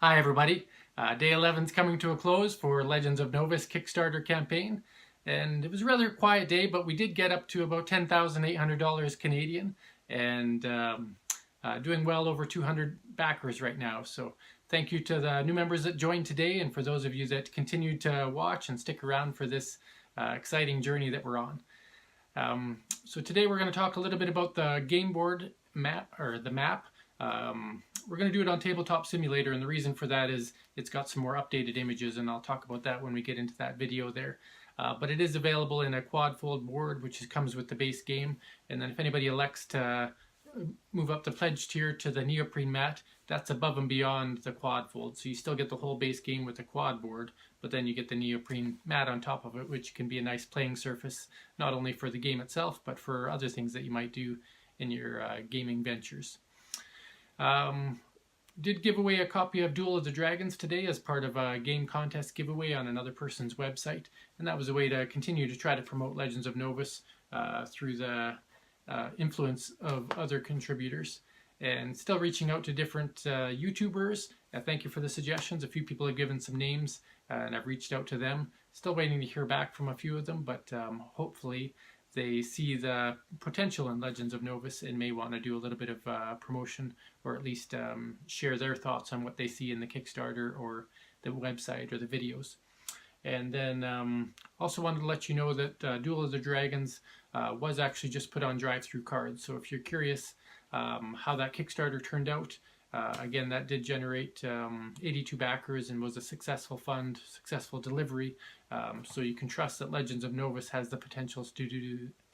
Hi everybody. Day 11 is coming to a close for Legends of Novus Kickstarter campaign, and it was a rather quiet day, but we did get up to about $10,800 Canadian, and doing well over 200 backers right now. So thank you to the new members that joined today, and for those of you that continue to watch and stick around for this exciting journey that we're on. So today we're going to talk a little bit about the game board map, or the map. We're going to do it on Tabletop Simulator, and the reason for that is it's got some more updated images, and I'll talk about that when we get into that video there. But it is available in a quad fold board, which comes with the base game, and then if anybody elects to move up the pledge tier to the neoprene mat, that's above and beyond the quad fold. So you still get the whole base game with the quad board, but then you get the neoprene mat on top of it, which can be a nice playing surface, not only for the game itself, but for other things that you might do in your gaming ventures. Did give away a copy of Duel of the Dragons today as part of a game contest giveaway on another person's website, and that was a way to continue to try to promote Legends of Novus through the influence of other contributors, and still reaching out to different YouTubers. Thank you for the suggestions. A few people have given some names, and I've reached out to them. Still waiting to hear back from a few of them, but hopefully they see the potential in Legends of Novus and may want to do a little bit of promotion, or at least share their thoughts on what they see in the Kickstarter or the website or the videos. And then also wanted to let you know that Duel of the Dragons was actually just put on drive-through cards. So if you're curious how that Kickstarter turned out, again, that did generate 82 backers and was a successful fund, successful delivery. So you can trust that Legends of Novus has the potential to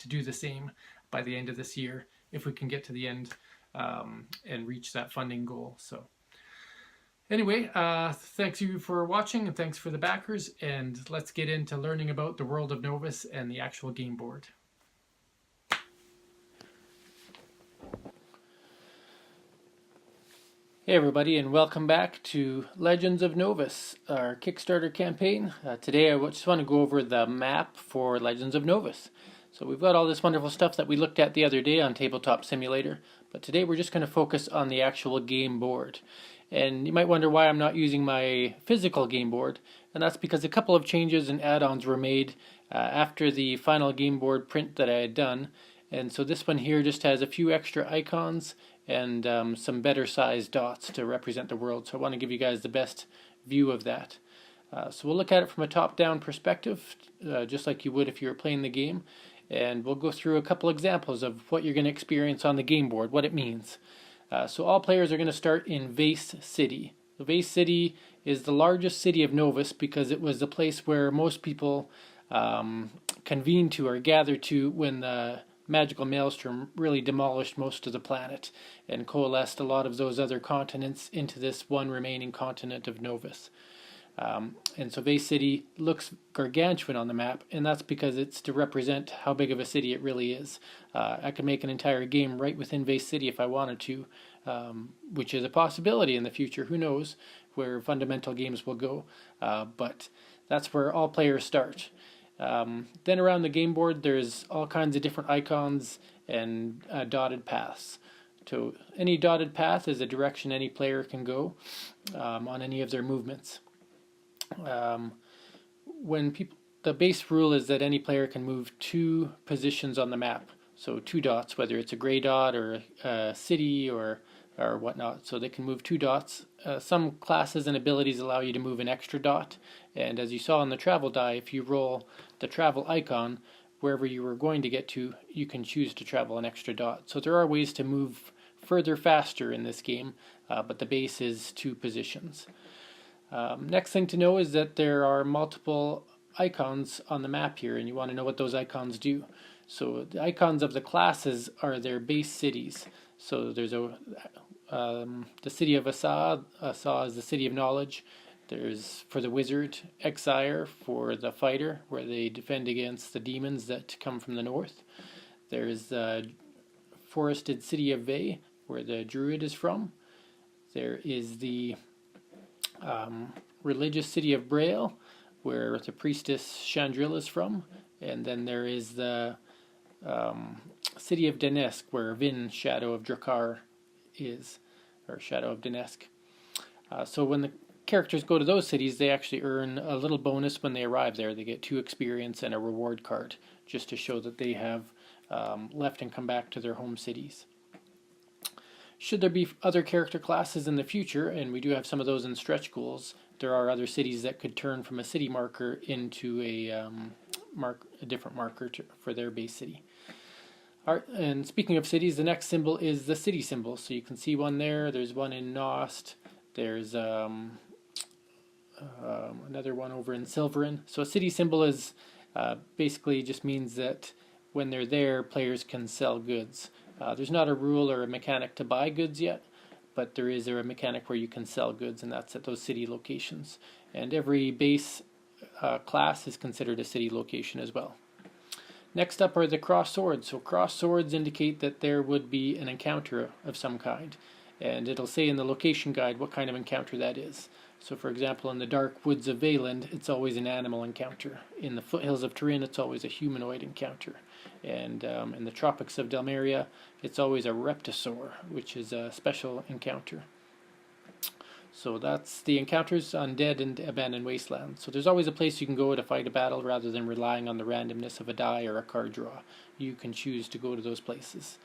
do the same by the end of this year, if we can get to the end and reach that funding goal. So anyway, thanks you for watching, and thanks for the backers, and let's get into learning about the world of Novus and the actual game board. Hey everybody, and welcome back to Legends of Novus, our Kickstarter campaign. Today I just want to go over the map for Legends of Novus. So we've got all this wonderful stuff that we looked at the other day on Tabletop Simulator, but today we're just going to focus on the actual game board. And you might wonder why I'm not using my physical game board, and that's because a couple of changes and add-ons were made after the final game board print that I had done. And so this one here just has a few extra icons and some better sized dots to represent the world. So I want to give you guys the best view of that. So we'll look at it from a top-down perspective, just like you would if you were playing the game. And we'll go through a couple examples of what you're going to experience on the game board, what it means. So all players are going to start in Vase City. The Vase City is the largest city of Novus because it was the place where most people convened to or gathered to when the magical maelstrom really demolished most of the planet and coalesced a lot of those other continents into this one remaining continent of Novus. And so Vase City looks gargantuan on the map, and that's because it's to represent how big of a city it really is. I could make an entire game right within Vase City if I wanted to, which is a possibility in the future. Who knows where fundamental games will go, but that's where all players start. Then around the game board there's all kinds of different icons and dotted paths. So any dotted path is a direction any player can go on any of their movements. The base rule is that any player can move 2 positions on the map, so 2 dots, whether it's a gray dot or a city or whatnot. So they can move 2 dots. Some classes and abilities allow you to move an extra dot, and as you saw on the travel die, if you roll the travel icon, wherever you were going to get to, you can choose to travel an extra dot. So there are ways to move further faster in this game, but the base is 2 positions. Next thing to know is that there are multiple icons on the map here, and you want to know what those icons do. So the icons of the classes are their base cities. So there's the city of Asa. Asa is the city of knowledge. There's, for the wizard, Exire for the fighter, where they defend against the demons that come from the north. There's the forested city of Vey, where the druid is from. There is the religious city of Braille, where the priestess Chandril is from. And then there is the city of Danesk, where Vin, Shadow of Drakkar, is, or Shadow of Danesk. So when the characters go to those cities, they actually earn a little bonus when they arrive there. They get 2 experience and a reward card, just to show that they have left and come back to their home cities. Should there be other character classes in the future, and we do have some of those in stretch goals, there are other cities that could turn from a city marker into a different marker for their base city. All right, and speaking of cities, the next symbol is the city symbol. So you can see one there. There's one in Nost. There's another one over in Silverin. So a city symbol is basically just means that when they're there, players can sell goods. There's not a rule or a mechanic to buy goods yet, but there is a mechanic where you can sell goods, and that's at those city locations. And every base class is considered a city location as well. Next up are the cross swords. So cross swords indicate that there would be an encounter of some kind, and it'll say in the location guide what kind of encounter that is. So for example, in the dark woods of Valand, it's always an animal encounter. In the foothills of Turin, it's always a humanoid encounter. And in the tropics of Delmeria, it's always a reptosaur, which is a special encounter. So that's the encounters on Dead and Abandoned Wasteland. So there's always a place you can go to fight a battle rather than relying on the randomness of a die or a card draw. You can choose to go to those places.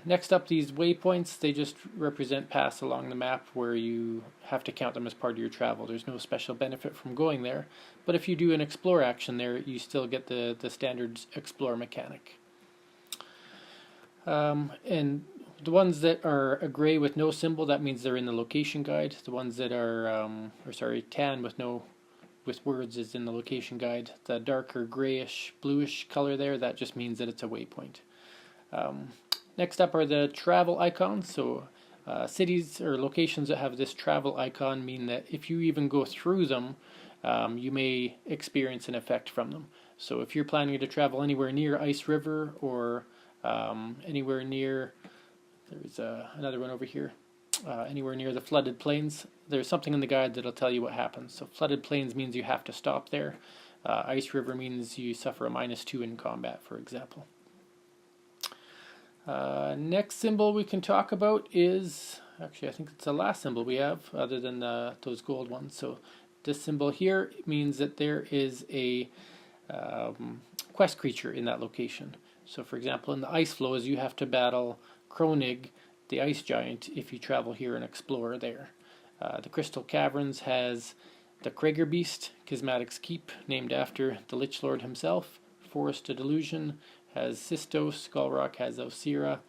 Next up, these waypoints, they just represent paths along the map where you have to count them as part of your travel. There's no special benefit from going there, but if you do an explore action there, you still get the standard explore mechanic. And the ones that are a gray with no symbol, that means they're in the location guide. The ones that are, tan with words is in the location guide. The darker grayish, bluish color there, that just means that it's a waypoint. Next up are the travel icons. So cities or locations that have this travel icon mean that if you even go through them, you may experience an effect from them. So if you're planning to travel anywhere near Ice River or anywhere near, there's another one over here, anywhere near the flooded plains, there's something in the guide that'll tell you what happens. So flooded plains means you have to stop there. Ice River means you suffer a -2 in combat, for example. Next symbol we can talk about is, actually I think it's the last symbol we have other than those gold ones. So this symbol here means that there is a quest creature in that location. So for example, in the ice flows you have to battle Kronig, the ice giant, if you travel here and explore there. The Crystal Caverns has the Krager Beast, Kismatic's Keep, named after the Lich Lord himself. Forest of Delusion has Sistos, Skullrock has Osira,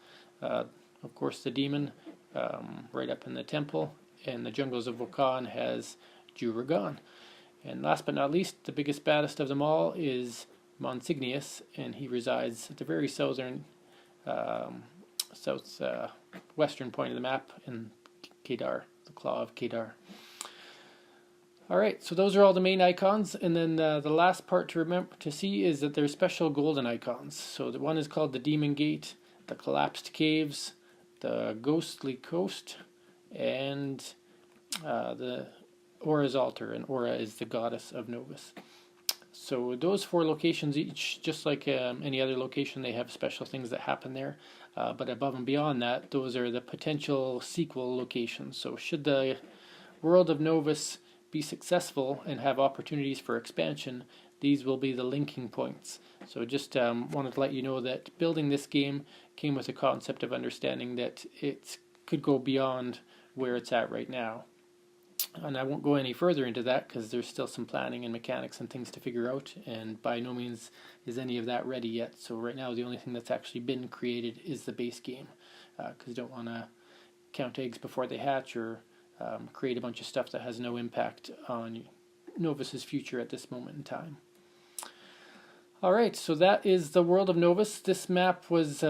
of course the demon, right up in the temple, and the Jungles of Wokan has Juragan. And last but not least, the biggest, baddest of them all is Monsignius, and he resides at the very southern, western point of the map in Kedar, the Claw of Kedar. Alright, so those are all the main icons, and then the last part to remember to see is that there's special golden icons. So the one is called the Demon Gate, the Collapsed Caves, the Ghostly Coast, and the Aura's Altar, and Aura is the goddess of Novus. So those 4 locations each, just like any other location, they have special things that happen there. But above and beyond that, those are the potential sequel locations. So should the World of Novus be successful and have opportunities for expansion, these will be the linking points. So just wanted to let you know that building this game came with a concept of understanding that it could go beyond where it's at right now. And I won't go any further into that because there's still some planning and mechanics and things to figure out, and by no means is any of that ready yet. So right now the only thing that's actually been created is the base game, because you don't want to count eggs before they hatch or create a bunch of stuff that has no impact on Novus's future at this moment in time. Alright, so that is the World of Novus. This map was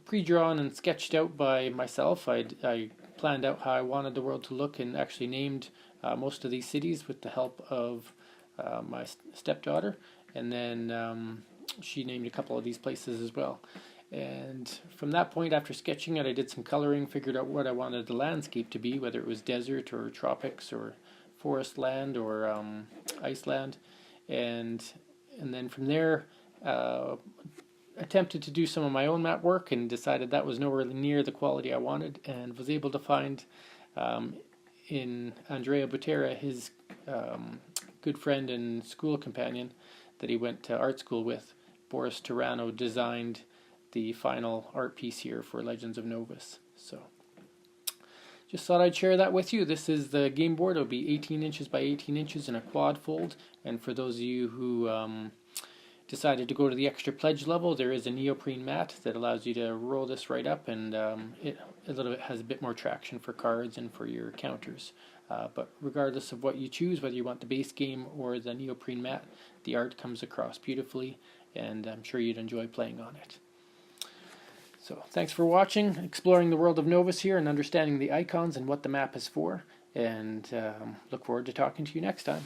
pre-drawn and sketched out by myself. I planned out how I wanted the world to look and actually named most of these cities with the help of my stepdaughter, and then she named a couple of these places as well. And from that point, after sketching it, I did some coloring, figured out what I wanted the landscape to be, whether it was desert or tropics or forest land or iceland, and then from there attempted to do some of my own map work and decided that was nowhere near the quality I wanted, and was able to find in Andrea Butera, his good friend and school companion that he went to art school with, Boris Turano, designed the final art piece here for Legends of Novus. So just thought I'd share that with you. This is the game board. It'll be 18 inches by 18 inches in a quad fold. And for those of you who decided to go to the extra pledge level, there is a neoprene mat that allows you to roll this right up, and it has a bit more traction for cards and for your counters. But regardless of what you choose, whether you want the base game or the neoprene mat, the art comes across beautifully, and I'm sure you'd enjoy playing on it. So thanks for watching, exploring the world of Novus here and understanding the icons and what the map is for, and look forward to talking to you next time.